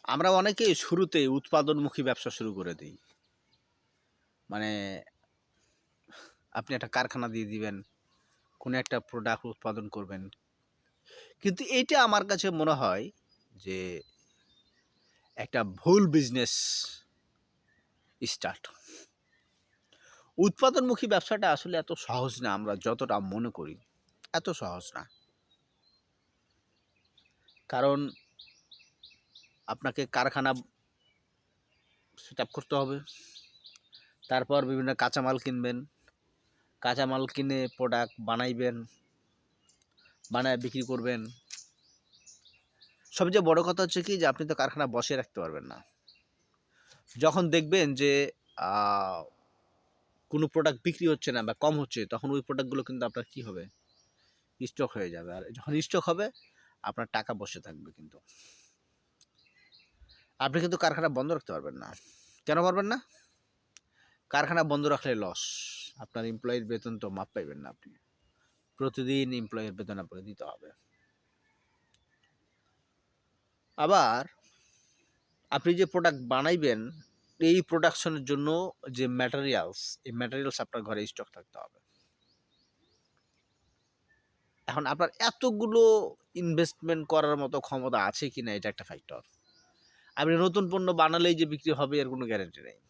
আমরা অনেকেই শুরুতেই উৎপাদনমুখী ব্যবসা শুরু করে দিই। মানে আপনি একটা কারখানা দিয়ে দিবেন, কোনো একটা প্রোডাক্ট উৎপাদন করবেন। কিন্তু এইটা আমার কাছে মনে হয় যে একটা ভুল বিজনেস স্টার্ট। উৎপাদনমুখী ব্যবসাটা আসলে এত সহজ না আমরা যতটা মনে করি। এত সহজ না। কারণ আপনাকে কারখানা সেটআপ করতে হবে। তারপর বিভিন্ন কাঁচামাল কিনবেন। কাঁচামাল কিনে প্রোডাক্ট বানাইবেন, বানায় বিক্রি করবেন। সবচেয়ে বড় কথা হচ্ছে কি যে আপনি তো কারখানা বসিয়ে রাখতে পারবেন না। যখন দেখবেন যে আ কোনো প্রোডাক্ট বিক্রি হচ্ছে না বা কম হচ্ছে, তখন ওই প্রোডাক্টগুলো কিন্তু আপনার কি হবে? স্টক হয়ে যাবে। আর যখন স্টক হবে, আপনার টাকা বসে থাকবে কিন্তু। আপনি কিন্তু কারখানা বন্ধ রাখতে পারবেন না। কেন পারবেন না? কারখানা বন্ধ রাখলে লস। আপনার এমপ্লয়ির বেতন তো মাপ পাইবেন না আপনি। প্রতিদিন এমপ্লয়ির বেতন আপনাকে দিতে হবে। আবার আপনি যে প্রোডাক্ট বানাইবেন, এই প্রোডাকশনের জন্য যে ম্যাটেরিয়ালস, এই ম্যাটেরিয়ালস আপনার ঘরে স্টক থাকতে হবে। এখন আপনার এতগুলো ইনভেস্টমেন্ট করার মতো ক্ষমতা আছে কিনা এটা একটা ফ্যাক্টর। আপনি নতুন পণ্য বানালেই যে বিক্রি হবে এর কোনো গ্যারান্টি নেই।